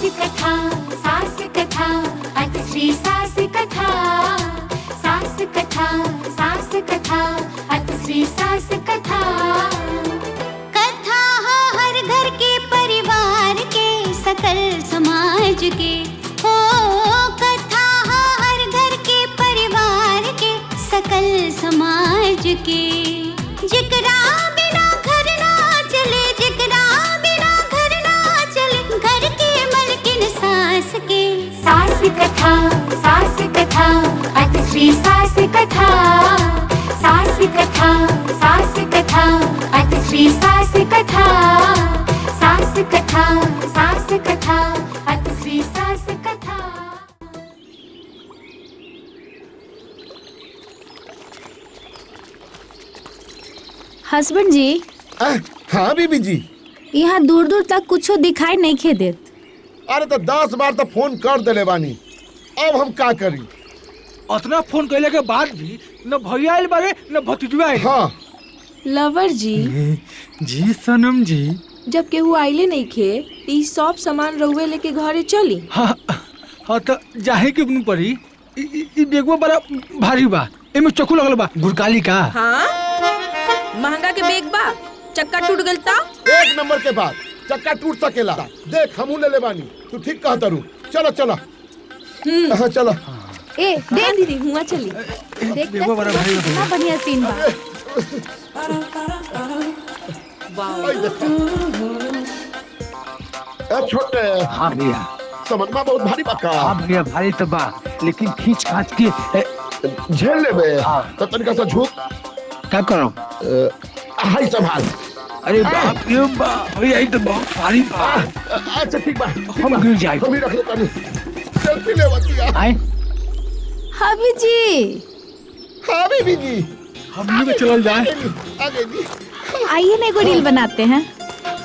सास कथा अतिश्री सास कथा अतिश्री सास कथा। कथा हर घर के परिवार के सकल समाज के हो, कथा हर घर के परिवार के सकल समाज के। जिकरा बिना घर ना चले, जिकरा बिना घर ना चले, घर के मलकिन सास के। सास कथा अतिश्री सास कथा अतिश्री सास कथा अतिश्री सास कथा। हस्बैंड जी। हाँ बीबी जी। यहाँ दूर दूर तक कुछ दिखाई नहीं खे देत। अरे तो 10 बार तो फोन कर देले बानी, अब हम का करी? उतना फोन कैले के बाद भी न भैया आइल बारे न भतीजुआ आइल। हाँ लवर जी। जी सनम जी। जब केहू आइले नहीं खे ई सब सामान रहुए लेके घरे चली। हाँ तो जाहे के न पड़ी। ई बेगवा बड़ा भारी बा, एमे चक्कू लगल बा गुरकाली का। हाँ महंगा के बेग बा, चक्का टूट गल ता। 1 नंबर के बाद चक्का टूट सकेला। देख हमू ले बानी, तू ठीक कहता रू। चलो चलो। हाँ चलो। ए देख दीदी हुआ चली। देख बेगवा बड़ा भारी बा। कितना बढ़िया सीन बा। छोटे। हाँ भैया। समझमा बहुत भारी बा का? हाँ भैया भारी तो बा, लेकिन खींच खाच के झेल लेबे। हाँ। तो तनिका सा झुक। क्या करो? हाय संभाल। अरे बाप रे बाप, भैया ये तो बहुत भारी बा। अच्छा ठीक बा, हम गिर जाए। हम ही रख लेता नहीं। सेल्फी ले बतिया। आए हबी जी। हाँ बीबी जी। हम भी चल जाए। आगे जी। आइए ना एगो रील बनाते हैं।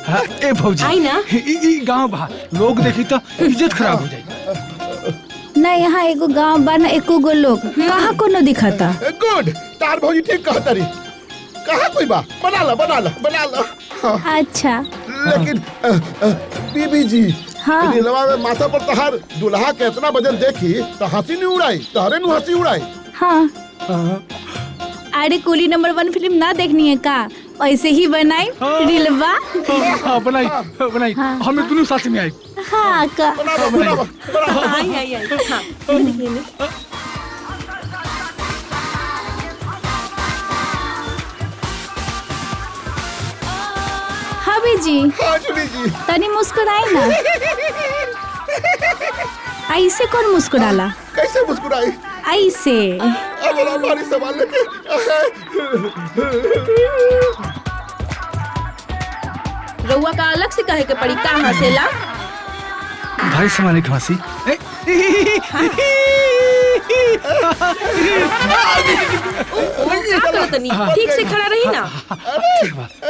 हाँ, ए भौजी आई ना। ई गांव बा, लोग देखी तो इज्जत खराब हो जाए। ना यहाँ एगो गांव बा ना एको गो लोग, कहाँ कोनो दिखता। गुड, तार भौजी ठीक कहता रही। कहाँ कोई बा? बना ला। हाँ। अच्छा लेकिन बीबी जी, हाँ। रीलवा में माथा पर तहार दुल्हा कितना वजन देखी तो हंसी नहीं उड़ाई, तहरे नु हंसी उड़ाई। हाँ। अरे कुली नंबर 1 फिल्म ना देखनी है का? ऐसे ही बनाई रीलवा। हाँ बनाई। हाँ। हम दोनों साथ में आई। हाँ का। बना। आई हाँ देखिए ने। हबी जी हाँ जुली जी। तनी मुस्कुराई ना। ऐसे कौन मुस्कुराला? कैसे मुस्कुराई? ऐसे। अब बड़ा भारी सवाल लेके। रहुआ का अलग से कहे के पड़ी का हंसेला। भाई समाने की हंसी। क्या करत नहीं, ठीक से खड़ा रही ना।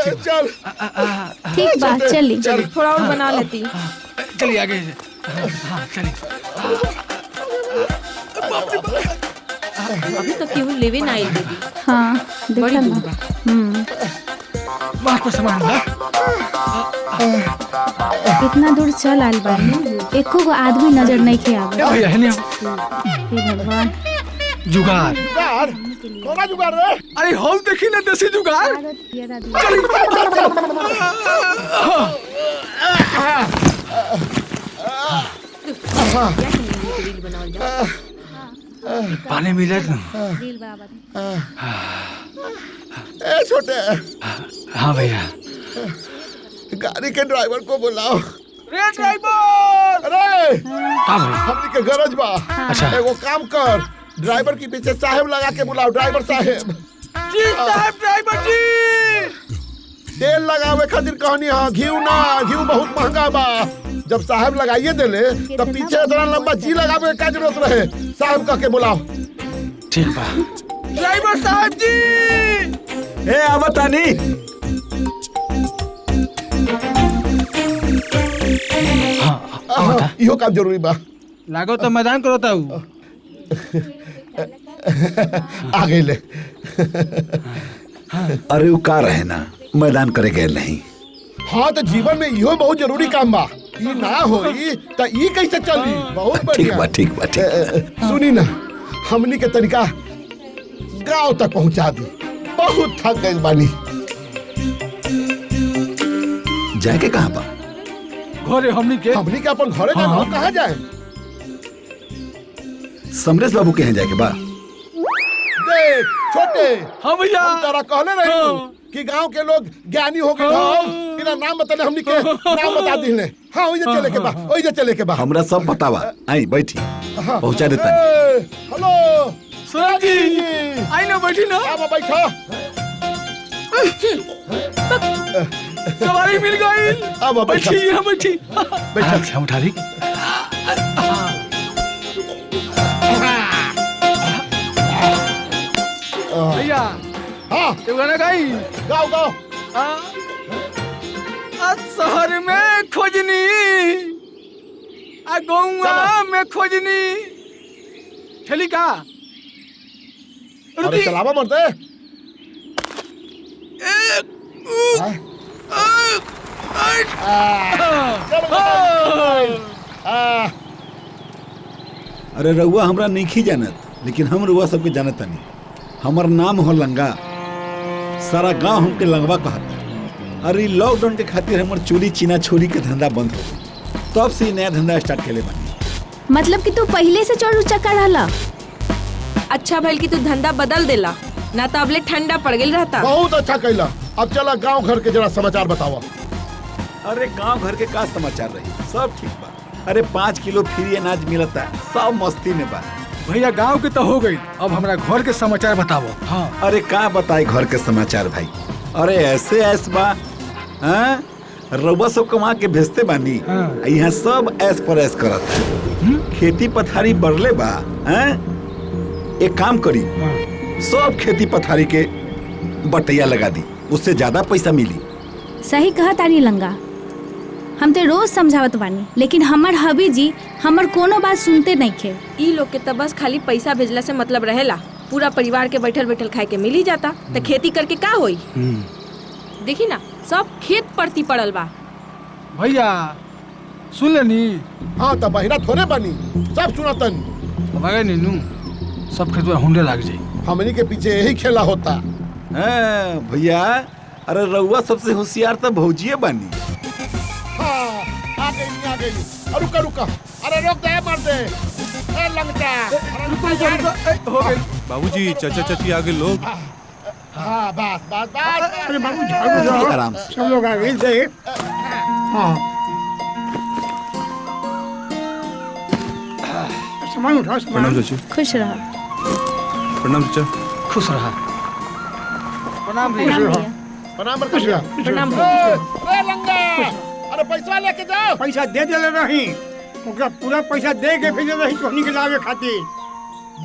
चल ठीक बात चली। थोड़ा और बना लेती। चलिए आगे। हाँ चलिए। अभी तक केहू लेवे ना आई दीदी। हाँ बड़ी देखा दूर ना। वहाँ पर सामान बा। इतना दूर चल आल बानी, एको गो आदमी नजर नहीं के आवे। भैया है नहीं। हे भगवान। जुगाड़। जुगाड़? कौन जुगाड़ रे? अरे हम देखी ना देसी जुगाड़। पानी मिले ना। ए छोटे। हाँ भैया। गाड़ी के ड्राइवर को बुलाओ। रे ड्राइवर। अरे हाँ भाई। हमनी के गरज बा। अच्छा। एगो काम कर, ड्राइवर के पीछे साहब लगा के बुलाओ। ड्राइवर साहब। जी साहब ड्राइवर जी। तेल लगावे खातिर कहनी हाँ, घीव ना, घीव बहुत महंगा बा। जब साहब लगाइए देले तब पीछे इतना लंबा जी लगावे का जरूरत रहे? साहब कह के बुलाओ। ठीक बा। ड्राइवर साहब जी। ए आवतानी। हाँ इहो काम जरूरी बा। लागो तो मैदान करता हूँ। आ गई ले। अरे वो का रहे ना, मैदान करे गए नहीं। हाँ तो जीवन में इहो बहुत जरूरी काम बा। ई ना होई त ई कैसे चली? बहुत बढ़िया। ठीक बा सुनी ना, हमनी के तरीका गांव तक पहुंचा दी। बहुत थक गए बानी। जाके कहाँ बा? घरे हमनी के अपन घरे जाना। कहाँ जाए? समरेश बाबू के यहाँ जाके बा। देख छोटे, हाँ भैया, हम तारा कहले रही कि गांव के लोग ज्ञानी हो गए। बिना नाम बताने हमनी के नाम बता दिले। हाँ ओइजे चले के बा, ओइजे चले के बा। हमरा सब बतावा। आई बैठी, पहुंचा देता। हेलो सुरज जी, आई ना बैठी ना। अब बैठो। सवारी मिल गई। अब बैठी, यहाँ बैठी। बैठो। अच्छा उठा ली। भैया हाँ ये गाना गाई। गाओ गाओ। आज शहर में खोजनी, आ गौवा में खोजनी। ठेली का? अरे चलावा मरते। अरे रउआ हमरा नहीं जानत, लेकिन हम रउआ सबके जानत नहीं। हमार नाम हो लंगा। सारा गांव हमके लंगवा कहता। अरे लॉकडाउन के खातिर हमार चोरी चीना छोरी के धंधा बंद हो गई। तब से नया धंधा स्टार्ट केले बानी। मतलब कि तू पहले से चोर उचक्का रहला? अच्छा भइल कि तू धंधा बदल देला, ना तो अबले ठंडा पड़ गई रहता। बहुत अच्छा कैला। अब चला गांव घर के जरा समाचार बतावा। अरे गांव घर के का समाचार रही? सब ठीक बा। अरे 5 किलो फ्री अनाज मिलता, सब मस्ती में बा। भैया गांव के तो हो गई, अब हमारा घर के समाचार बताओ। हाँ अरे का बताई घर के समाचार भाई? अरे ऐसे ऐस बा। हाँ? रउआ सब कमा के भेजते बानी। हाँ। यहाँ सब ऐस पर ऐस करत। खेती पथारी बढ़ले बा। हाँ? एक काम करी, सब खेती पथारी के बटैया लगा दी, उससे ज्यादा पैसा मिली। सही कहा तारी लंगा। हम ते रोज समझावत बानी, लेकिन हमर हबी जी हमर कोनो बात सुनते नहीं खे। ई लोग के तो बस खाली पैसा भेजला से मतलब रहेला। पूरा परिवार के बैठल बैठल खाए के मिल ही जाता, तो खेती करके का होई? देखी ना, सब खेत परती पड़ल बा। भैया सुन लेनी। हाँ तो बहिना थोड़े बनी, सब सुनतन। हमारे नीनू सब खेत में हुंडे लग जाई। हमनी के पीछे यही खेला होता। हाँ भैया, अरे रउआ सबसे होशियार तो भौजिए बानी। हाँ आ गई। रुका रुका। अरे रोक दे, मार दे। ए लंगटा। हो गई। बाबूजी, चाचा चाची आगे लोग। हाँ बस। अरे बाबू झाड़ू जाओ। आराम से। सब लोग आ गए दे। हाँ सामान उठाओ। प्रणाम चाची। खुश रहा। प्रणाम चाचा। खुश रहा। प्रणाम प्रणाम भैया। प्रणाम भैया। प्रणाम। ए लंगा, अरे पैसा लेके जाओ। पैसा दे देले रही, ओकरा पूरा पैसा दे के भेजे रही तोहनी के लावे खातिर।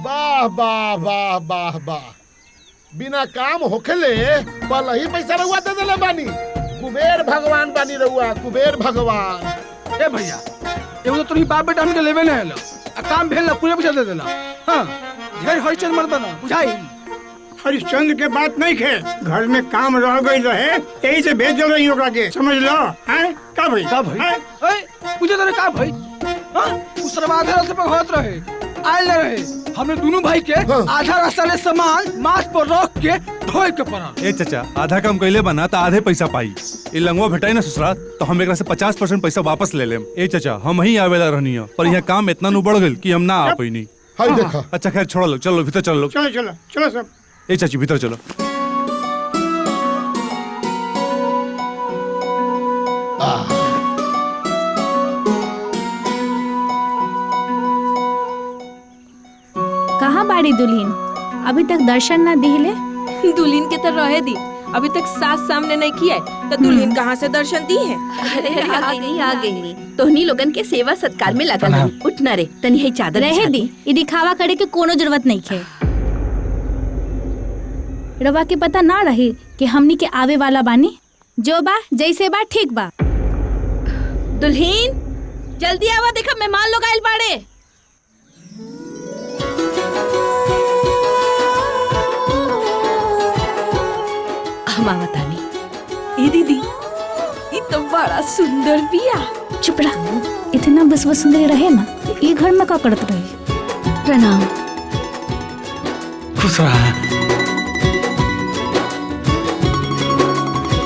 वाह वाह वाह वाह वाह। बिना काम होखेले पहले ही पैसा रहुआ दे देले बानी। कुबेर भगवान बानी रहुआ, कुबेर भगवान। ए भैया, एगो तो तोरी बाप बेटा हमके लेवे नहीं आलो, आ काम भेल ना पूरे पैसा दे देला। हाँ ढेर हरिश्चंद्र मर्द ना बुझाई। हरिश्चंद्र के बात नहीं खे, घर में काम रह गई रहे, यही से भेज दे रही ओकरा के, समझ लो। हैं का भाई? का भाई? ए पूछे तोरे का भाई? हां उस आधे रास्ते पे होत रहे, आइल रहे। हमने दोनों भाई के आधा रास्ता ले सामान माथ पर रख के ढोए के पड़ा। ए चाचा, आधा काम कैले बना तो आधे पैसा पाई। ये लंगवा भेटाई ना ससुराल, तो हम एकरा से 50% पैसा वापस ले लेम। ए चाचा, हम ही आवेला रहनी है, पर यहाँ काम इतना नु बढ़ गइल कि हम ना आ पैनी। हाय देखा। अच्छा खैर छोड़ लो, चलो भीतर चलो। चलो सब। ए चाची भीतर चलो। कहाँ बाड़ी दुल्हीन? अभी तक दर्शन ना दिले। दुल्हन के तो रहे दी, अभी तक सास सामने नहीं किया है, तो दुल्हन कहाँ से दर्शन दी है? अरे आ गई। तोहनी लोगन के सेवा सत्कार में लगल हई। उठ ना रे, तनी है चादर रहे दी, ये दिखावा करे के कोनो जरूरत नहीं खे। रवा के पता ना रही कि हमनी के आवे वाला बानी। जो बा जैसे बा ठीक बा। दुल्हीन जल्दी आवा, देखा मेहमान लोग आइल बाड़े। हम आवतानी। ए दीदी, ई तो बड़ा सुंदर बिया। चुप रह, इतना बस सुंदर रहे ना तो ये घर में का करत रही। प्रणाम। खुश रहा।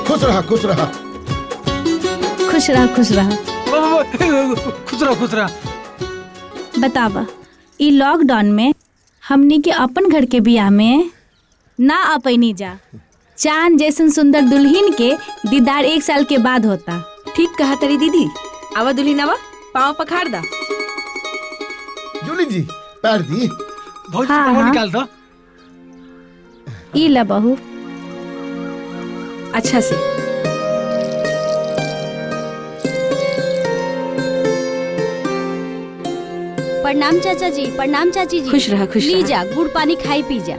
खुश रहा खुश रहा। खुश रहा खुश रहा। खुश रहा खुश रहा। बतावा, ई लॉकडाउन में हमनी के अपन घर के बियाह में ना आ पैनी जा। चांद जैसन सुंदर दुल्हन के दीदार 1 साल के बाद होता। ठीक कहा तेरी दीदी। आवा दुल्हन आवा, पाँव पखार दा। जूली जी पैर दी। बहुत हाँ, हाँ। निकाल दो। ई ला बहू। अच्छा से। प्रणाम चाचा जी, प्रणाम चाची जी। खुश रहा खुश ली रहा। जा, गुड़ पानी खाई पी जा।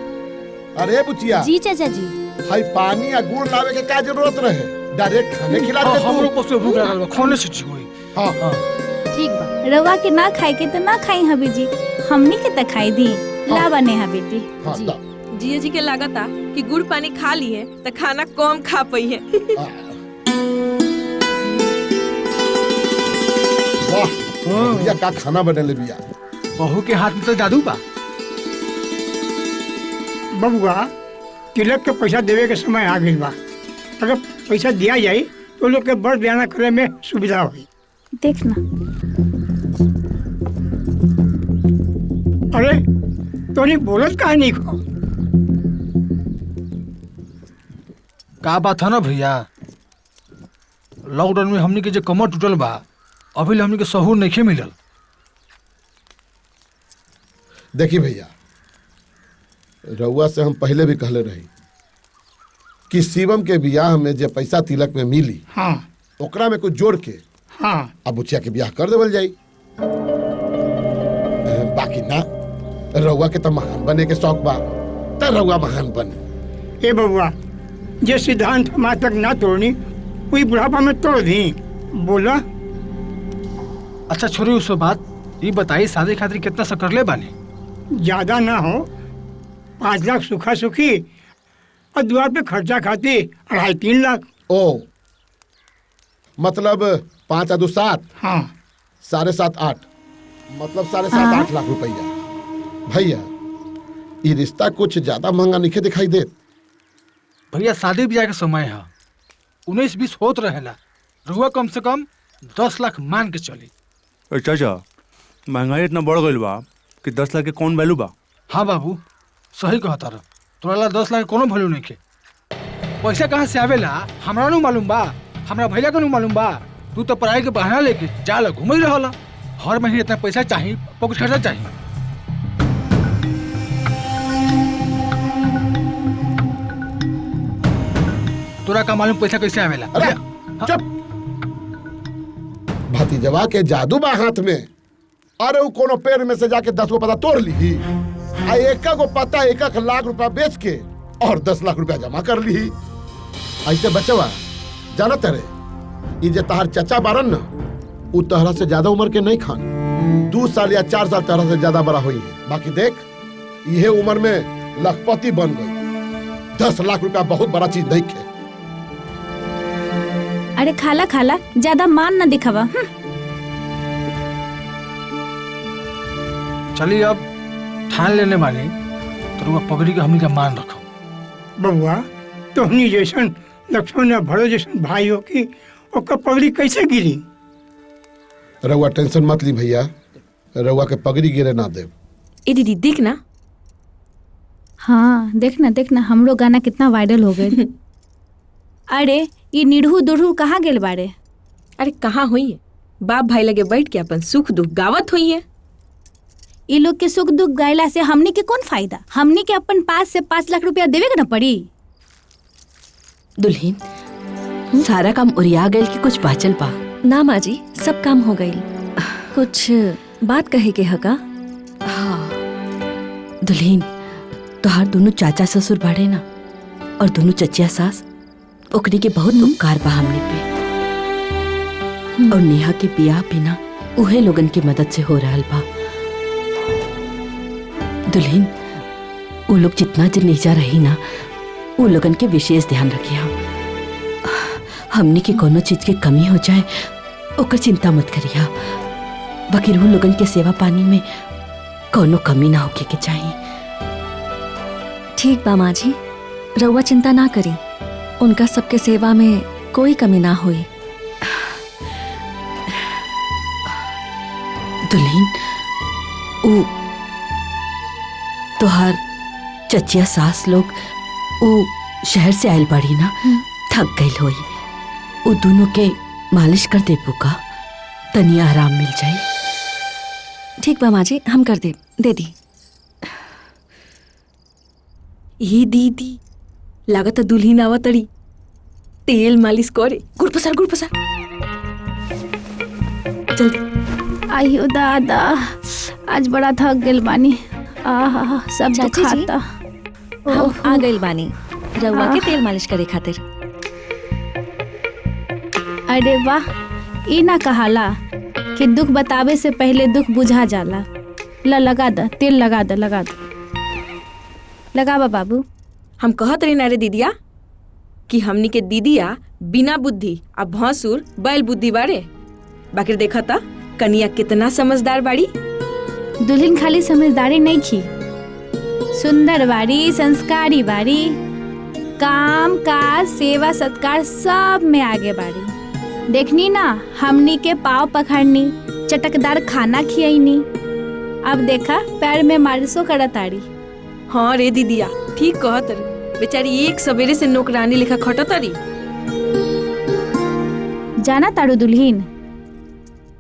अरे बुचिया, जी चाचा जी। हाई पानी या गुड़ लावे के क्या जरूरत रहे? डायरेक्ट खाने खिला दे हमरो तू। पस भूख लागल बा, खाने से ठीक होई। हाँ ठीक बा। रवा के ना खाए के तो ना खाई हबी जी, हमनी के तो खाई दी। ला बने हबी जी। हाँ दा। जिया जी के लागता कि गुड़ पानी खा ली है तो खाना कम खा पई है। वाह भैया का खाना बनेले बिया। बहू के हाथ में तो जादू बा। बबुआ, तिलक के पैसा देवे के समय आ गइल बा। अगर पैसा दिया जाए तो लोग के बड़ बयाना करे में सुविधा होई। देखना। अरे तोनी बोलत काहे नहीं खो? का बात है ना भैया, लॉकडाउन में हमनी के जो कमर टूटल बा, अभी हमनी के सहूर नहीं मिलल। देखी भैया, रउआ से हम पहले भी कहले रही कि शिवम के बियाह में जो पैसा तिलक में मिली, हाँ ओकरा में कुछ जोड़ के हाँ अब बुचिया के बियाह कर देवल जाई। बाकी ना, रउआ के तो महान बने के शौक बा, तो रउआ महान बने। ए बबुआ, जे सिद्धांत हम आज तक ना तोड़नी वही बुढ़ापा में तोड़ दी। बोला। अच्छा छोड़ी उस बात, ये बताई शादी खातिर कितना सकरले बानी? ज्यादा ना हो, 5 लाख सुखा सुखी और द्वार पे खर्चा खाती 2.5-3 लाख। ओ मतलब 5 आ 2 7। हाँ 7.5 8 मतलब 7.5 8 लाख रुपया। भैया ये रिश्ता कुछ ज्यादा महंगा नहीं दिखाई दे। भैया शादी ब्याह के समय है, 19-20 होत रहेला। रुआ कम से कम 10 लाख मान के चली। चाचा, महंगाई इतना बढ़ गई बा कि 10 लाख के कौन वैल्यू बा? हाँ बाबू, सही कहता रहा। तोरा ला 10 लाख के कोनो वैल्यू नहीं के। पैसा कहाँ से आवेला हमरा नु मालूम बा, हमरा भैया को नु मालूम बा। तू तो पढ़ाई के बहाना लेके जाला घूम ही रहला। हर महीने इतना पैसा चाहिए, पॉकेट खर्चा चाहिए। तोरा का मालूम पैसा कैसे आवेला? अरे चुप। भतीजवा के जादू बा हाथ में। अरे वो कोनो पेड़ में से जाके 10 गो पत्ता तोड़ ली, आ 1 गो पत्ता 1 लाख रुपया बेच के और 10 लाख रुपया जमा कर ली। ऐसे बचवा जाना तेरे, ये जे तहार चचा बारन ना, वो तहरा से ज्यादा उम्र के नहीं खान। 2 साल या 4 साल तहरा से ज्यादा बड़ा हुई है। बाकी देख, ये उम्र में लखपति बन गई। 10 लाख रुपया बहुत बड़ा चीज नहीं है। अरे खाला खाला, ज्यादा मान ना दिखावा। चलिए अब ठान लेने वाले तो रुआ पगड़ी का हमनी का मान रखो। बबुआ, तोहनी जैसन लक्ष्मण या भरो जैसन भाई हो की ओकर पगड़ी कैसे गिरी? रउआ टेंशन मत ली भैया, रउआ के पगड़ी गिरे ना दे। ए दीदी देख ना। हाँ देखना देखना, हमरो गाना कितना वायरल हो गए। अरे ये निढ़ू दुढ़ू कहाँ गेल बारे? अरे कहाँ हुई है, बाप भाई लगे बैठ के अपन सुख दुख गावत हुई है। ये लोग के सुख दुख गायला से हमनी के कौन फायदा? हमनी के अपन पास से 5 लाख रुपया देवे के न पड़ी। दुल्हन, सारा काम उरिया गइल की कुछ बाचल बा? ना माँ जी, सब काम हो गई। कुछ बात कहे के हका? हाँ दुल्हन, तोहार दोनों चाचा ससुर बाड़े ना, और दोनों चचिया सास, ओकरी के बहुत उपकार बा हमनी पे। और नेहा के बियाह बिना उहे लोगन के मदद से हो रहल बा। दुल्हन, वो लोग जितना दिन नीचा रही ना, वो लोगन के विशेष ध्यान रखिया। हमने के कोनो चीज के कमी हो जाए ओकर चिंता मत करिया। बाकी वो लोगन के सेवा पानी में कोनो कमी ना होके के चाहिए। ठीक बा माँ जी, रउआ चिंता ना करी, उनका सबके सेवा में कोई कमी ना हुई। दुल्हन, ऊ तोहार चचिया सास लोग ऊ शहर से आयल बाड़ी ना, थक गई होई। ऊ दोनों के मालिश कर देबू का, तनी आराम मिल जाए। ठीक बा माँ जी, हम कर दे दी। ये दीदी लागत दुल्हीन आवतड़ी, तेल मालिश करे, गुड़ पसार जल्दी। आइयो दादा, आज बड़ा थक गेल बानी। आहा, सब चाची जी, दुखाता। हम आ गइल बानी रउआ के तेल मालिश करे खातिर। अरे वाह, ई ना कहाला कि दुख बतावे से पहले दुख बुझा जाला। लगा द तेल, लगा द लगावा बाबू। हम कहत रही ना रे दीदिया कि हमनी के दीदिया बिना बुद्धि आ भौसुर बैल बुद्धि बारे। बाकी देखा था कनिया कितना समझदार बाड़ी। दुल्हन खाली समझदारी नहीं खी, सुंदर बाड़ी, संस्कारी बाड़ी, काम काज सेवा सत्कार सब में आगे बाड़ी। देखनी ना, हमनी के पाव पखाड़नी, चटकदार खाना खियाईनी, अब देखा पैर में मालिशो करताड़ी। हाँ रे दीदिया, ठीक कहत रे, बेचारी एक सवेरे से नौकरानी लिखा खटतरी। जाना तारू दुल्हीन,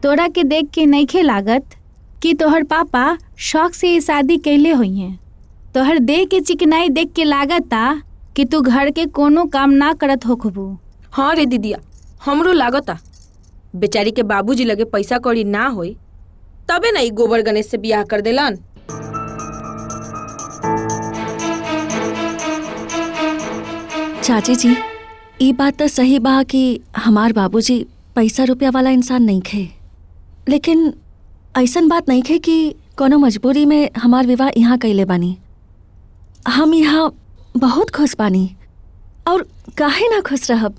तोरा के देख के नइखे लागत कि तोहर पापा शौक से ये शादी कैले हुई हैं। तोहर देह के चिकनाई देख के लागता कि तू घर के कोनो काम ना करत होखबू। हाँ रे दीदिया, हमरो लागता बेचारी के बाबूजी लगे पैसा कौड़ी ना होई, तबे ना ई गोबर गणेश से बियाह कर देलन। चाची जी, ई बात तो सही बा कि हमार बाबूजी पैसा रुपया वाला इंसान नहीं खे, लेकिन ऐसन बात नहीं खे कि कोनो मजबूरी में हमार विवाह यहाँ कैले बानी। हम यहाँ बहुत खुश बानी, और काहे ना खुश रहब।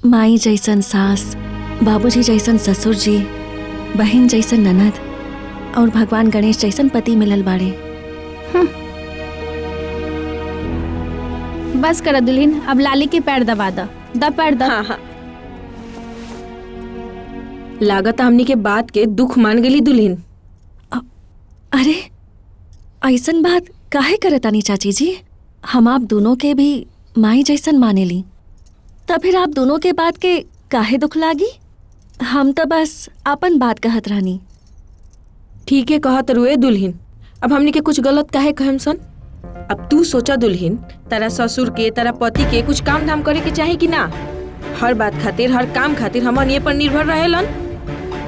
माई जैसन सास, बाबूजी जैसन ससुर जी, बहन जैसन ननद, और भगवान गणेश जैसन पति मिलल बाड़े। बस कर दुल्हीन, अब लाली के पैर दबा द पैर द। हाँ हाँ, लागत हमनी के बात के दुख मान गली दुल्हीन। अरे ऐसन बात काहे करतानी चाची जी, हम आप दोनों के भी माई जैसन मानेली, तब फिर आप दोनों के बात के काहे दुख लागी। हम तो बस अपन बात कहत रहनी। ठीक है कहत रुए दुल्हीन, अब हमनी के कुछ गलत काहे कहम सन। अब तू सोचा दुल्हीन, तारा ससुर के, तारा पति के कुछ काम धाम करे के चाहे कि ना। हर बात खातिर, हर काम खातिर हमन ये पर निर्भर रहेलन।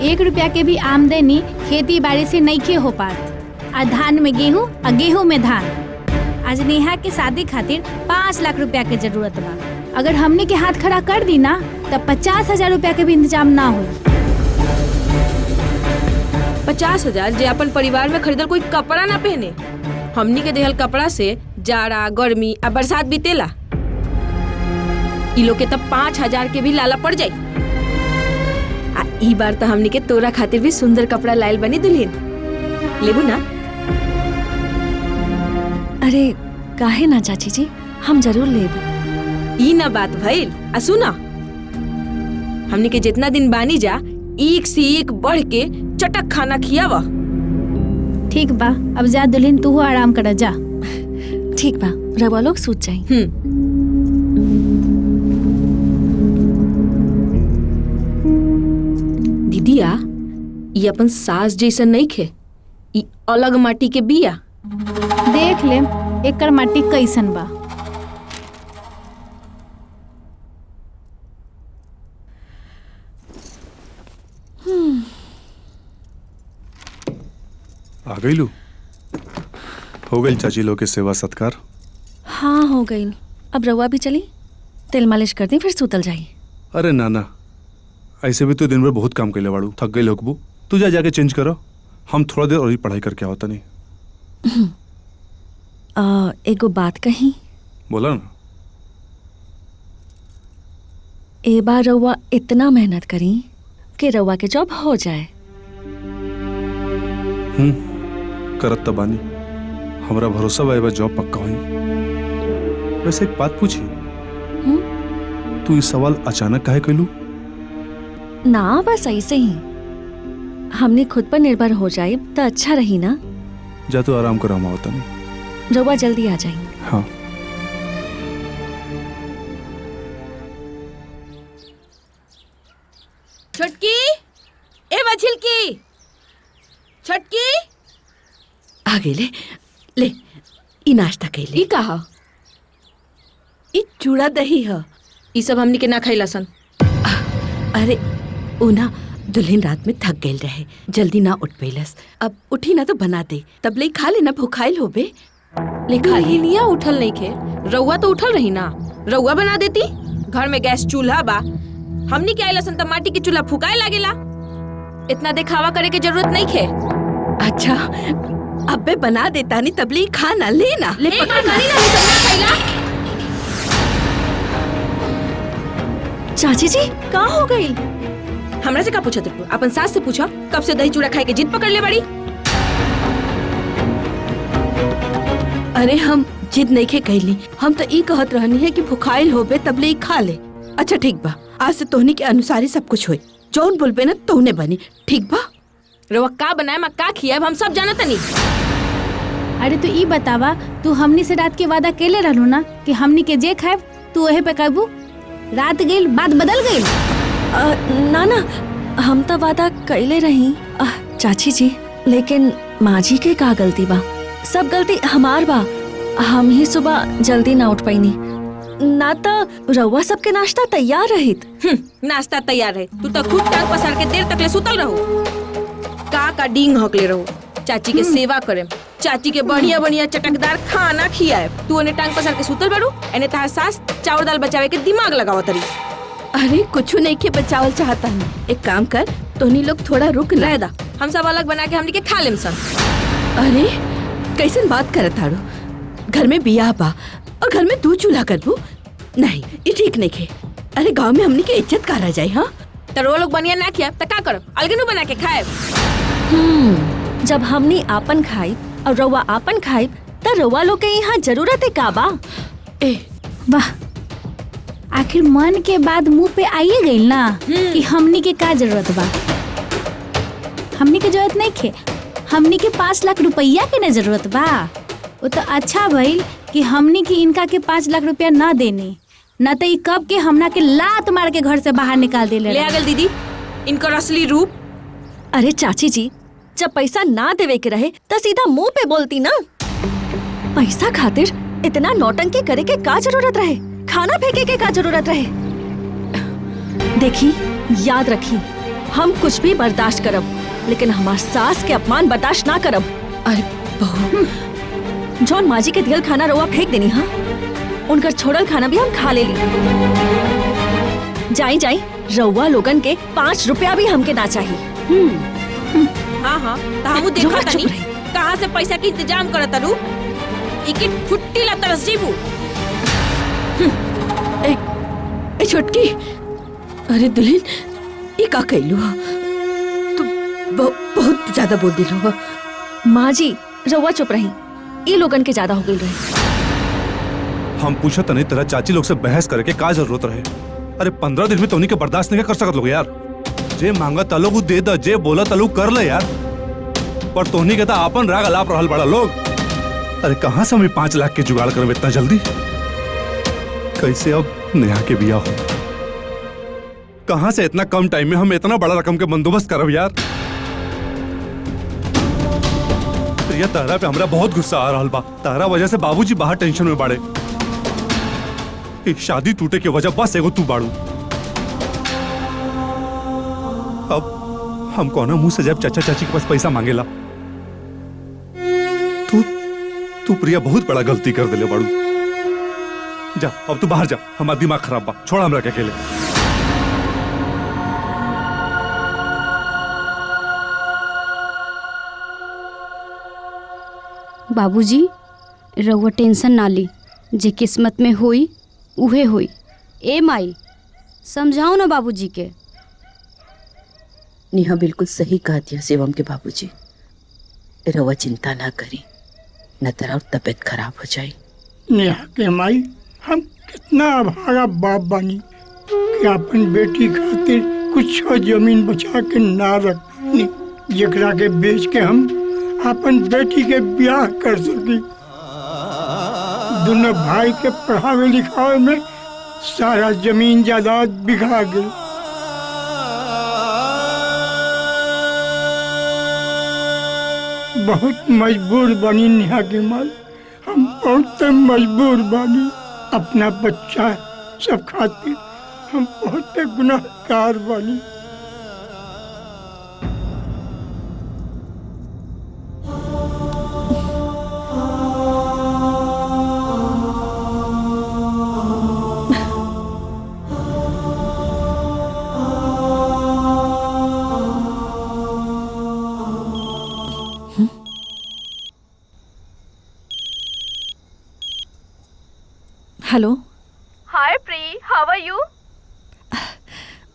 1 रुपया के भी आमदनी खेती बाड़ी से नइखे हो पात। आ धान में गेहूं, आ गेहूं में धान। आज नेहा के शादी खातिर 5 लाख रुपया के जरूरत बा। अगर हमने के हाथ खड़ा कर दी ना, तब 50,000 रुपया के भी इंतजाम ना हो। 50,000 जे अपन परिवार में खरीदल कोई कपड़ा ना पहने। हमनी के देहल कपड़ा से जाड़ा, गर्मी आ बरसात बीतेला। ई लोग के तब 5,000 के भी लाला पड़ जाई। आ ई बार तो हमनी के तोरा खातिर भी सुंदर कपड़ा लायल बनी दुल्हीन, लेबू ना। अरे काहे ना चाची जी, हम जरूर लेब। ई ना बात भइल। आ सुना, हमनी के जितना दिन बानी जा, एक से एक बढ़ के चटक खाना खियावा। ठीक बा, अब जा दुल्हीन, तू आराम कर जा। ठीक बा, रवा लोग सूत जाई। दीदिया, ये अपन सास जैसन नहीं खे, ई अलग माटी के बिया। देख ले एकर माटी कैसन बा। आ गई लू, हो गई चाची लोग के सेवा सत्कार। हाँ हो गई, अब रवा भी चली, तेल मालिश कर दी, फिर सूतल जाई। अरे नाना, ऐसे भी तू दिन भर बहुत काम कैले बाड़ू, थक गई लोग। तू जा जाके चेंज करो, हम थोड़ा देर और ही पढ़ाई करके आवता नहीं। एगो बात कही। बोला ना। ए बार रउआ इतना मेहनत करी कि रउआ के जॉब हो जाए। करत तो बानी, हमरा भरोसा बा एबार जॉब पक्का होई। वैसे एक बात पूछी, तू इस सवाल अचानक काहे कैलू? ना बस ऐसे ही, हमने खुद पर निर्भर हो जाए तो अच्छा रही ना। जा तो आराम करो, हम आवता नहीं। रउआ जल्दी आ जाए। हाँ। छटकी, ए बछिल की छटकी आ गेले, ले ई नाश्ता कैले। ई कहा? ई चूड़ा दही ह। ई सब हमनी के ना खैला सन। अरे उना दुल्हन रात में थक गई रहे, जल्दी ना उठ पैलस। अब उठी ना तो बना दे, तब ले खा लेना, भूखाइल होबे। ले खा ले। दुल्हनिया उठल नहीं खे, रउआ तो उठल रही ना, रउआ बना देती। घर में गैस चूल्हा बा, हमनी के आइला सन त माटी के चूल्हा फुकाए लागेला। इतना दिखावा करे के जरूरत नहीं खे। अच्छा अबे बना देता नहीं, तब ले खा ना, लेना ले पकड़ ना। चाची जी कहाँ हो गई? हमरा से का पूछा तू? अपन सास से पूछा, कब से दही चूड़ा खाए के जिद पकड़ ले बड़ी। अरे हम जिद नहीं खे कैली, हम तो ई कहत रहनी है कि भुखाइल होबे तब ले खा ले। अच्छा ठीक बा, आज से तोहनी के अनुसार ही सब कुछ होई। जौन बोलबे ना तोहने बनी, ठीक बा? रउआ का बनाए मा का खियाब हम सब जानत नहीं। अरे तू ई बतावा, तू हमनी से रात के वादा केले रहलू ना कि हमनी के जे खाएब तू वही पे कहबू। रात गई, बात बदल गई। ना ना, हम तो वादा कैले रही। चाची जी, लेकिन माँ जी के का गलती बा? सब गलती हमार बा। हम ही सुबह जल्दी ना उठ पाईनी, ना तो रउआ सबके नाश्ता तैयार रहित। नाश्ता तैयार है, तू तो खुद टांग पसार के देर तक ले सुतल रहो। का डींग हकले रहो, चाची के सेवा करे, चाची के बढ़िया बढ़िया चटकदार खाना खियाए। तू उन्हें टांग पसार के सुतल बारू, एने तार सास चावल दाल बचावे के दिमाग लगावत रही। अरे कुछ नहीं के बचावल चाहता है। एक काम कर, तोहनी लोग थोड़ा रुक रह दा, हम सब अलग बना के हमनी के खा लेम सन। अरे कैसन बात करत तारो? घर में बियाह बा और घर में तू चूल्हा करबू? नहीं, ये ठीक नहीं खे। अरे गांव में हमनी के इज्जत करा जाए। हाँ तो वो लोग बनिया ना किया तो का करब? अलगे नु बना के खाए। जब हमनी आपन खाई और रउआ आपन खाई तो रउआ लोग के यहाँ जरूरत है का बा? वाह, आखिर मन के बाद मुंह पे आइए गई ना कि हमनी के का जरूरत बा। हमनी के जरूरत नहीं खे, हमनी के 5 लाख रुपया के न जरूरत बा। वो तो अच्छा भइल कि हमनी के इनका के 5 लाख रुपया ना देनी, न तो कब के हमना के लात मार के घर से बाहर निकाल दे ले आगल दीदी इनका असली रूप। अरे चाची जी, जब पैसा ना देवे के रहे तो सीधा मुंह पे बोलती ना। पैसा खातिर इतना नौटंकी करे के का जरूरत रहे? खाना फेंके के का जरूरत रहे? देखी, याद रखी, हम कुछ भी बर्दाश्त करब, लेकिन हमार सास के अपमान बर्दाश्त ना करब। अरे बहू, जौन माजी के दियल खाना रउआ फेंक देनी। हाँ, उनकर छोड़ल खाना भी हम खा ले ली। जाई जाई, रउआ लोगन के 5 रुपया भी हमके ना चाहिए। हाँ हाँ, तो हम देखा तनी कहाँ से पैसा के इंतजाम करत रू। इके फुट्टी ला तरस जीबू। ए छोटकी, अरे दुल्हन ये का कहलू? तू बहुत ज्यादा बोल दिलो। माँ जी, रउआ चुप रही, ये लोगन के ज्यादा हो गई रहे। हम पूछा तो नहीं, तेरा चाची लोग से बहस करके का जरूरत रहे? अरे 15 दिन में तो उन्हीं के बर्दाश्त नहीं कर सकत लोग यार। जे मांगा तलोग दे द, जे बोला तलोग कर ले यार। पर तोहनी के आपन राग अलाप रहल बड़ा लोग। अरे कहाँ से हमें 5 लाख के जुगाड़ करब इतना जल्दी? कैसे अब नेहा के बिया हो? कहाँ से इतना कम टाइम में हम इतना बड़ा रकम के बंदोबस्त करब यार? प्रिया, तारा पे हमरा बहुत गुस्सा आ रहा बा। तारा वजह से बाबूजी बाहर टेंशन में बाड़े। शादी टूटे के वजह बस एगो तू बाड़ू। अब हम कौन मुंह से जब चाचा चाची के पास पैसा मांगेला? तू प्रिया बहुत बड़ा गलती कर दिले बाड़ू। जा अब तू बाहर जा, हमारा दिमाग खराब बा। छोड़ हमरा के अकेले। बाबूजी, रउआ टेंशन ना ली, जे किस्मत में होई उहे होई। ए माई, समझाओ ना बाबूजी के। नेहा बिल्कुल सही कहा दिया शिवम के बाबूजी। रवा चिंता ना करी, न तेरा और तबीयत खराब हो जाए। नेहा के माई, हम कितना अभागा बाप बानी कि अपन बेटी खातिर कुछ जमीन बचा के ना रखनी, जेकरा के बेच के हम अपन बेटी के ब्याह कर सकी। दोनों भाई के पढ़ावे लिखावे में सारा जमीन जायदाद बिका गई। बहुत मजबूर बनी नेहा की माई, हम बहुत मजबूर बानी। अपना बच्चा सब खातिर हम बहुत गुनाहगार बानी। हेलो। हाय प्री, how are you?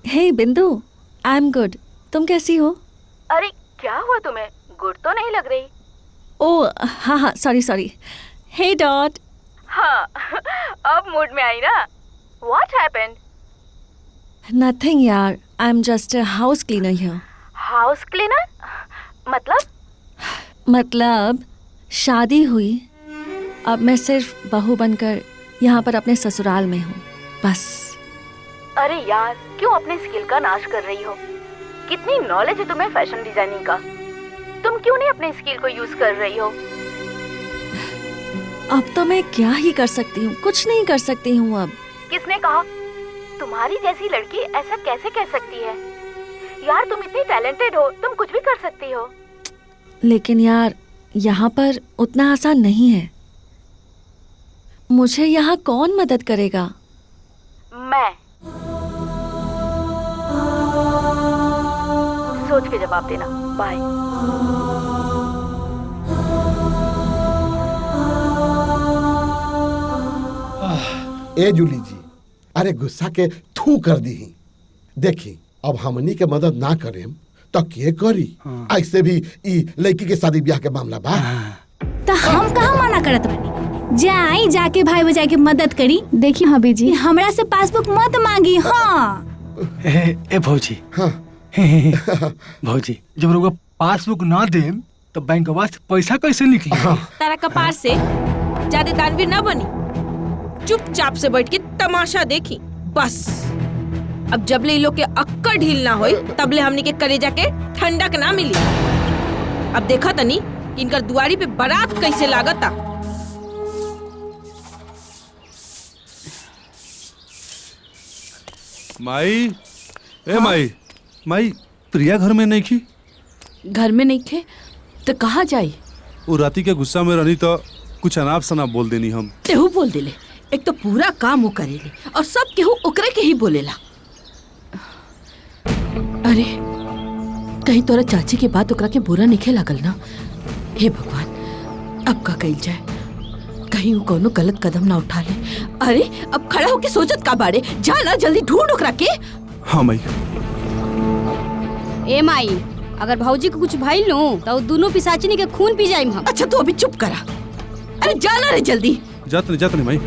Hey Bindu, I am good. तुम कैसी हो? अरे क्या हुआ तुम्हें? गुड तो नहीं लग रही। ओ हाँ हाँ, सॉरी सॉरी। हे डॉट। हाँ अब मूड में आई ना। What happened? नथिंग यार, I am just a house cleaner here. House cleaner? मतलब शादी हुई, अब मैं सिर्फ बहू बनकर यहाँ पर अपने ससुराल में हूँ, बस। अरे यार, क्यों अपने स्किल का नाश कर रही हो? कितनी नॉलेज है तुम्हें फैशन डिजाइनिंग का, तुम क्यों नहीं अपने स्किल को यूज कर रही हो? अब तो मैं क्या ही कर सकती हूँ, कुछ नहीं कर सकती हूँ अब। किसने कहा? तुम्हारी जैसी लड़की ऐसा कैसे कह सकती है? यार तुम इतनी टैलेंटेड हो, तुम कुछ भी कर सकती हो। लेकिन यार यहाँ पर उतना आसान नहीं है। मुझे यहाँ कौन मदद करेगा? मैं। सोच के जवाब देना। बाय। ए जूली जी, अरे गुस्सा के थू कर दी। देखी, अब हमनी के मदद ना करें तो के करी? ऐसे भी ई लड़की के शादी ब्याह के मामला बा। तो हम कहाँ मना करत बानी? जाई जाके भाई बजाय के मदद करी। देखिए हबी जी, हमरा से पासबुक मत मांगी। हाँ ए भौजी, हाँ भौजी, जब लोग पासबुक ना दे तो बैंकवा से पैसा कैसे निकली? तारा कपार से ज्यादा दानवीर ना बनी, चुपचाप से बैठ के तमाशा देखी बस। अब जब ले लोग के अक्कड़ ढील ना होई, तब ले हमनी के कलेजा के ठंडक ना मिली। अब देखा तनी इनकर दुआरी पे बारात कैसे लागता। माई, ए माई, माई प्रिया घर में नहीं की? घर में नहीं खे तो कहाँ जाई? वो राती के गुस्सा में रहनी तो कुछ अनाप शनाप बोल देनी हम। तेहू बोल देले, एक तो पूरा काम वो करेले और सब केहू ओकरे के ही बोलेला। अरे कहीं तोरा चाची के बात ओकरा के बुरा नहीं लागल ना? हे भगवान, अब का कइल जाए? कहीं वो कोनो गलत कदम ना उठा ले। अरे अब खड़ा होके सोचत का बाड़े? जा ना जल्दी ढूंढ ओकरा के। हाँ माई। ए माई, अगर भौजी को कुछ भइल नु तो दोनों पिसाचिनी के खून पी जाइम हम। अच्छा तू अभी चुप करा। अरे जाना रे जल्दी। जात नहीं माई,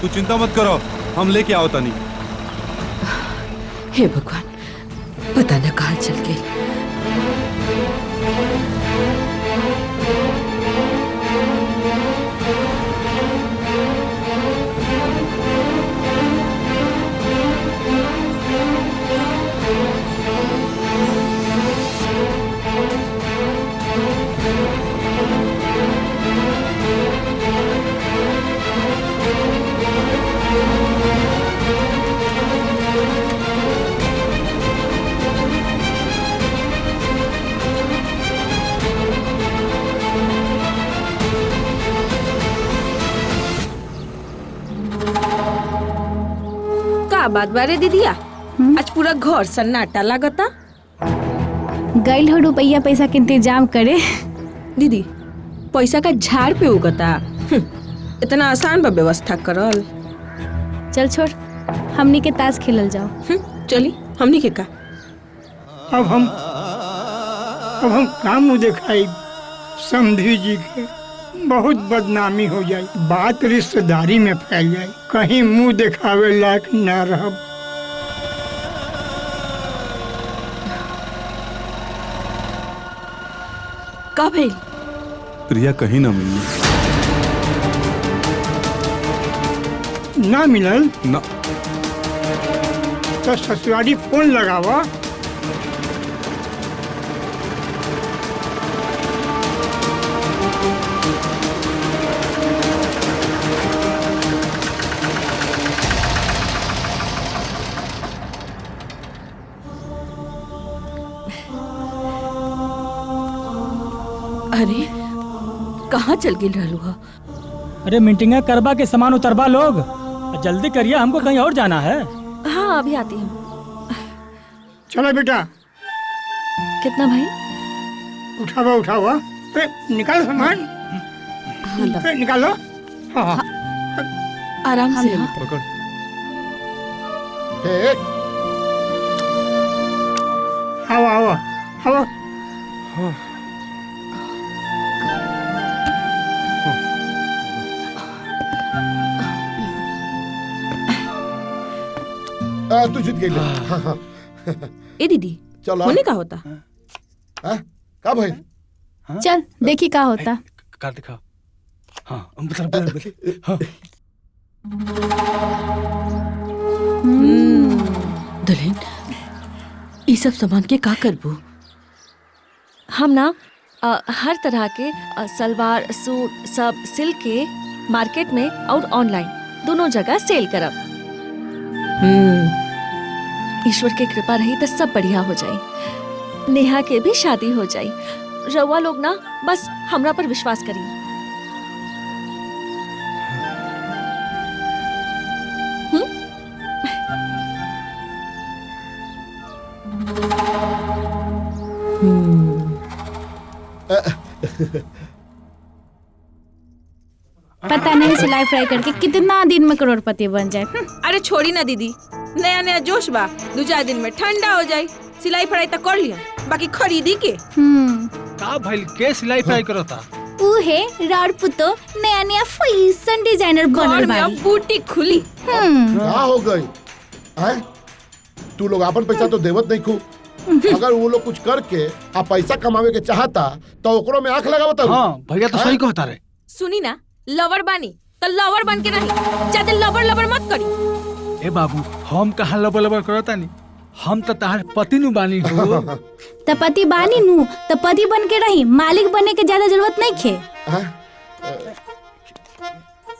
तू चिंता मत करो, हम लेके आओ तानी। हे भगवान, पता न कहाँ चल गए। बात बारे दीदिया, आज पूरा घर सन्नाटा लागता। गइल हो रुपया पैसा के इंतजाम करे। दीदी पैसा का झाड़ पे उगता। इतना आसान बा व्यवस्था करल। चल छोड़, हमनी के ताश खेलल जाओ। चली हमनी के का अब हम काम दिखाई समधी जी के बहुत बदनामी हो जाए, बात रिश्तेदारी में फैल जाए, कहीं मुंह दिखावे लायक न रह। का भइल? प्रिया कहीं ना मिली। ना मिलल ना तो ससुराली फोन लगावा। अरे कहाँ चल गिल रहलू हा? अरे मीटिंग करवा के सामान उतरवा लोग, जल्दी करिए, हमको कहीं और जाना है। हाँ अभी आती हूँ। चलो बेटा। कितना भाई? उठावा। निकालो सामान। निकालो। हाँ। आराम से। पकड़। आओ। तू जीत गई। हाँ। ए दीदी चलो होने का होता का भाई? चल देखी का होता। कर दिखा। हाँ बता। हाँ। दुल्हन ये सब सामान के का करबू? हम ना हर तरह के सलवार सूट सब सिल के मार्केट में और ऑनलाइन दोनों जगह सेल करब। ईश्वर के कृपा रही तो सब बढ़िया हो जाई। नेहा के भी शादी हो जाई। रउआ लोग ना बस हमरा पर विश्वास करिए। पता नहीं सिलाई फ्राई करके कितना दिन में करोड़पति बन जाए। अरे छोड़ी ना दीदी, नया जोश बा, 2-4 दिन में ठंडा हो जाए। सिलाई फ्राई तो कर लिया, बाकी खरीदी के। का भाई के सिलाई फ्राई करता? उहे राडपुतो नया फैशन डिजाइनर बनल बाड़ी। अब बुटीक खुली। क्या हो गई? तू लोग अपन पैसा तो देवत नहीं खू। अगर वो लोग कुछ करके आ पैसा कमावे के चाहता तो ओकरो में आंख लगावता। हाँ भैया तो सही कहता रे। सुनी ना, लवर बानी तो लवर बन के रही, ज्यादा लवर मत करी। ए बाबू हम कहाँ लबर करता नहीं, हम तो तार पति नु बानी हो। त पति बानी नु त पति बन के रही, मालिक बने के ज्यादा जरूरत नहीं खे।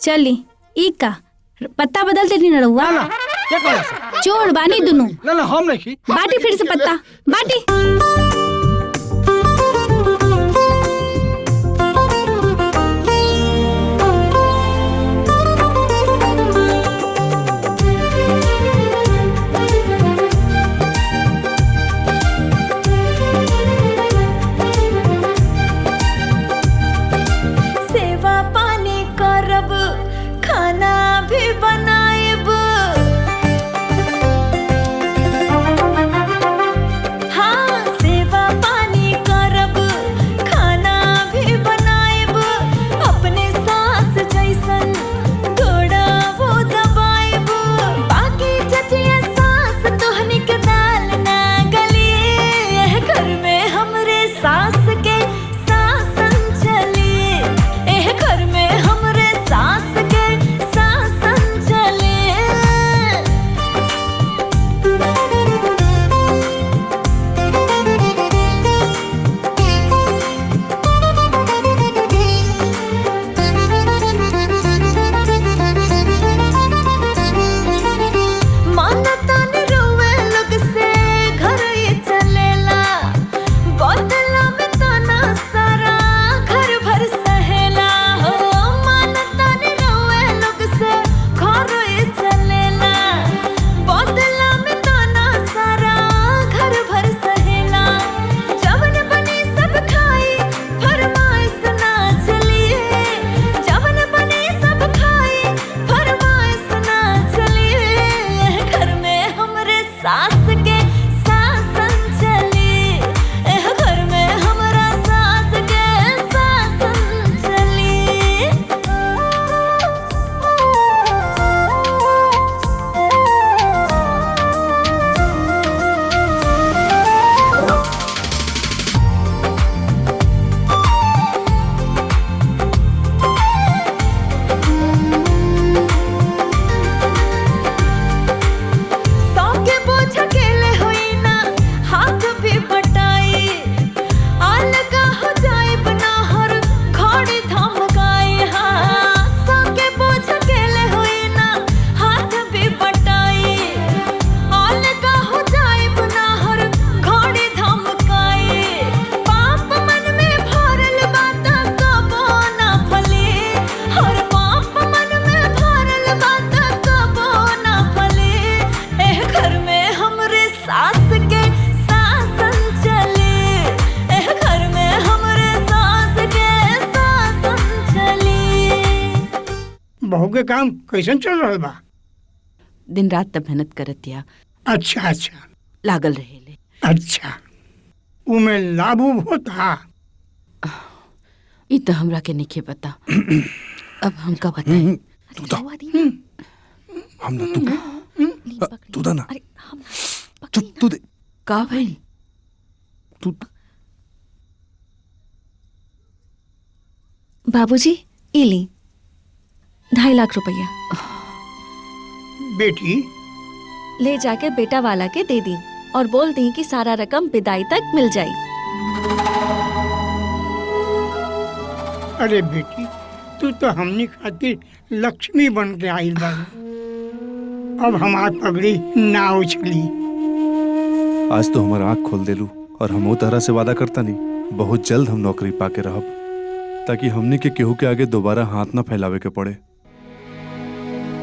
चली ई का पत्ता बदलते नहीं न रहुआ। क्या कहला? चोर बानी दुनु। ना हम नहीं। बाटी फिर से पत्ता बाटी। सेवा पानी करब, खाना भी बनाएब। हाँ सेवा बहू के काम कैसन चल रहा बा? दिन रात तब मेहनत करत या अच्छा अच्छा लागल रहेले। अच्छा, उमे लाभ उभ होता? ई तो हमरा के नहीं पता। अब हमका बताई। हम ना तू दा ना चुप तू दे का भइल? तू बाबूजी ई ली 2.5 लाख रुपया। बेटी ले जाके बेटा वाला के दे दी और बोल दी कि सारा रकम विदाई तक मिल जाई। अरे बेटी, तू तो हमनी खातिर लक्ष्मी बन के आइल बाड़ी। अब हमार पगड़ी ना उछली। आज तो हमारा आँख खोल देलू और हम तरह से वादा करता नहीं बहुत जल्द हम नौकरी पाके रहब ताकि हमने के केहू के आगे दोबारा हाथ ना फैलावे के पड़े।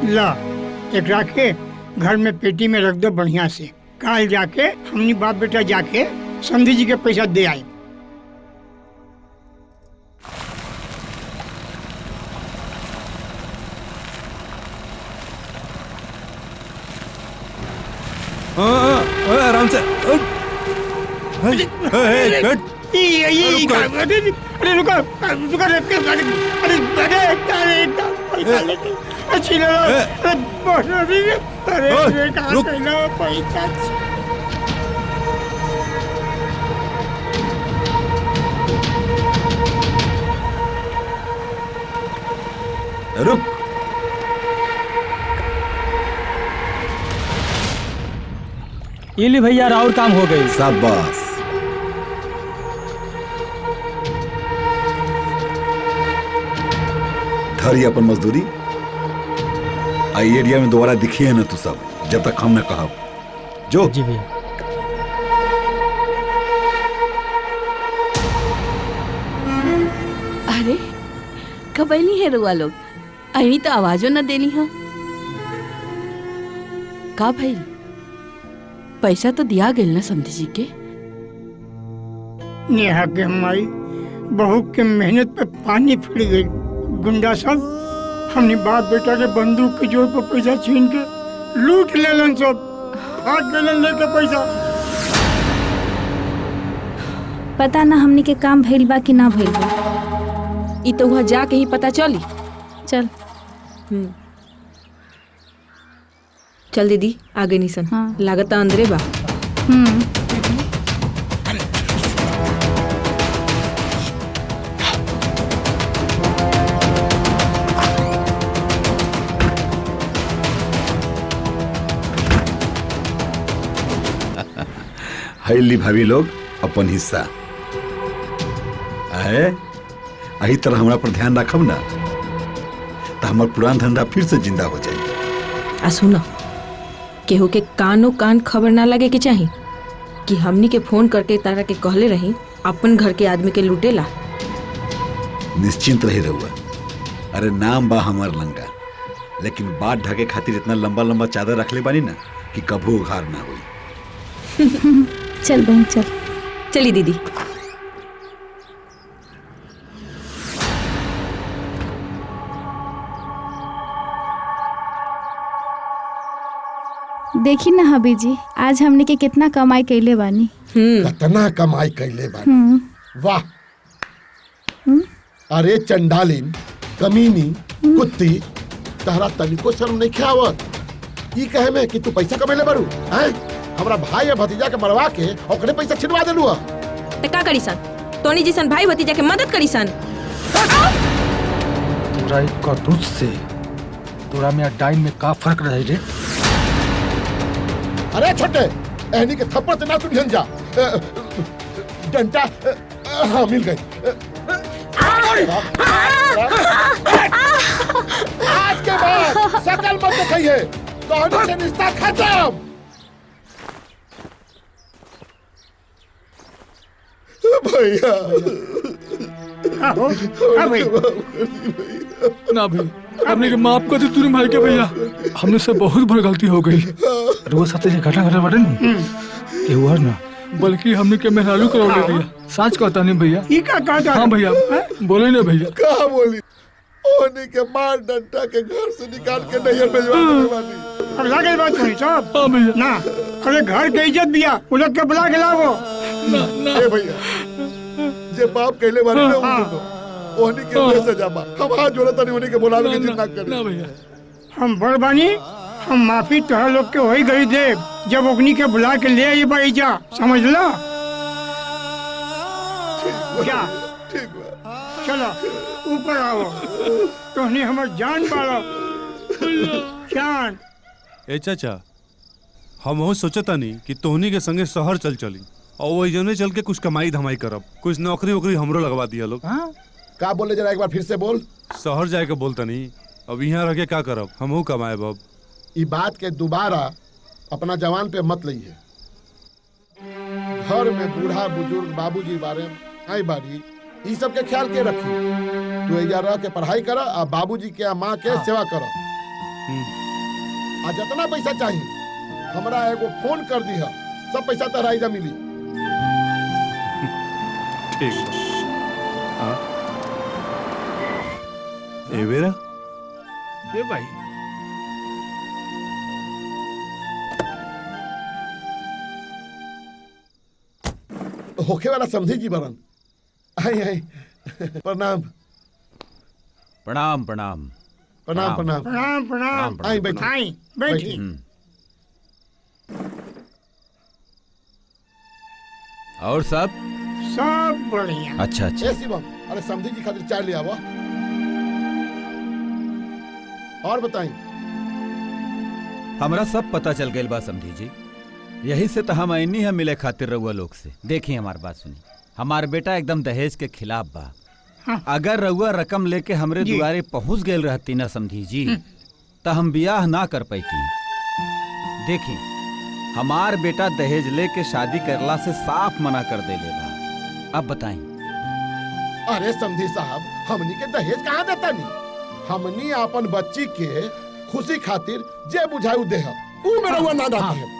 ला एकरा के घर में पेटी में रख दो बढ़िया से। काल जाके हमनी बाप बेटा जाके समधी जी के पैसा दे आए। आराम से। अरे रुको रुक। ये ली भैया, और काम हो गई। शाबाश। धरी अपन मजदूरी। आई एरिया में दोबारा दिखी है ना तू सब, जब तक हम न कहा जो। जी भैया। अरे कब नहीं है रुआ लोग? अभी तो आवाजों न देनी है। का भाई पैसा तो दिया गेल ना समधी जी के? नेहा के हमारी बहू के मेहनत पे पानी फिर गई। गुंडा सब हमने बाप बेटा के बंदूक के जोर पर पैसा छीन के लूट लेलन। सब भाग गेलन लेके पैसा। पता ना हमनी के काम भइल बा कि ना भइल बा। ई तो वहाँ जाके ही पता चली। चल। चल दीदी आगे निसन। हाँ। लागत अंदरे बा। हैली भाभी लोग अपन हिस्सा है। अही तरह हमरा पर ध्यान रखब ना तो हमार पुरान धंधा फिर से जिंदा हो जाए। आ सुनो, केहू के कानो कान खबर ना लगे के चाहिए कि हमनी के फोन करके तारा के कहले रही अपन घर के आदमी के लूटेला। निश्चिंत रही रहुआ। अरे नाम बा हमार लंगा, लेकिन बात ढके खातिर इतना लंबा लंबा चादर रख ले बानी ना कि कभू उघार ना हुई। चल बहन चल। चली दीदी। देखी ना हबी जी, आज हमने के कितना कमाई कैले बानी। कितना कमाई कैले बानी। वाह। अरे चंडालिन, कमीनी, कुत्ती, तहरा तनिको शर्म नहीं खावत। ई कहे में कि तू पैसा कमेले बारू हैं? हमरा भाई या भतीजा के मरवा के ओकरे पैसा छिनवा देलू। ते का करी सन? तोनी जिसन भाई भतीजा के मदद करी सन। तोरा एक दूध से तोरा में डाइन में का फर्क रहे रे? अरे छोटे, एहनी के थप्पड़ से ना सुनियन जा। डंटा हाँ मिल गई। आज के बाद सकल मत दिखाइए, तो से रिश्ता खत्म। भैया ना भाई, हमने के माफ कर दी तूने भाई के भैया। हमने से बहुत बड़ी गलती हो गई। रोज साथे से घटा घटा बढ़े नहीं ये हुआ ना, बल्कि हमने के मेहरारू करवा भैया। सच कहता नहीं भैया। ई का कहता? हाँ भैया बोले ना भैया। कहा बोली? ओनी के मार डंटा के घर से निकाल के नैहर भेजवा देने वाली। अब लागे बात सुनी सब ना, अरे घर के इज्जत दिया वो लोग के बुला के लाओ। ए भैया जे बाप कहले बारे ना ओनी के ले से जाबा, हम हाथ जोड़ता नहीं ओनी के बुलावे के चिंता कर ना भैया। हम बड़ बानी, हम माफी तोहरा लोग के वही गई दे जब ओकनी के बुला के ले आई भाई जा, समझ लो। क्या ठीक बा, चलो ऊपर आओ, तोहने हमर जान बालो जान। ए चाचा, हम हो सोचता नहीं कि तोहनी के संगे शहर चल चली और वही जने चल के कुछ कमाई धमाई करब, कुछ नौकरी वोकरी हमरो लगवा दिया लोग। का बोले जरा एक बार फिर से बोल। शहर जाए के बोलता नहीं, अब यहाँ रह के का करब, हमहू कमाए बब। ई बात के दोबारा अपना जवान पे मत लइए। घर में बूढ़ा बुजुर्ग बाबूजी बारे आई बारी ई सब के ख्याल के रखी। तू एजा रह के पढ़ाई कर आ बाबूजी के माँ के सेवा कर। आ जितना पैसा चाहिए हमरा एगो फोन कर दी, सब पैसा तहरा एजा मिली। ठीक हाँ ए बेरा के भाई होखे वाला समझी जी बरन। आई आई प्रणाम प्रणाम प्रणाम प्रणाम प्रणाम प्रणाम प्रणाम। आई बैठी आई बैठी। और सब सब बढ़िया। अच्छा अच्छा। ए शिवम, अरे समझी जी खातिर चाय ले आवा। और बताई। हमरा सब पता चल गई बा समझी जी, यही से तो हम आईनी है मिले खातिर रउआ लोग से। देखिए हमार बात सुनी, हमार बेटा एकदम दहेज के खिलाफ बा। हाँ। अगर रउआ रकम लेके हमरे दुआरे पहुंच गए रहती ना समझी जी, तो हम बियाह ना कर पाती। देखी हमार बेटा दहेज लेके शादी करला से साफ मना कर देले बा। अब बताई। अरे समझी साहब, हमनी के दहेज कहाँ देता नहीं, हमनी अपन बच्ची के खुशी खातिर जे बुझाऊ दे ऊ मेरा हुआ ना दाता है।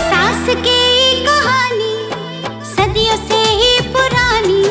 सास की कहानी सदियों से ही पुरानी।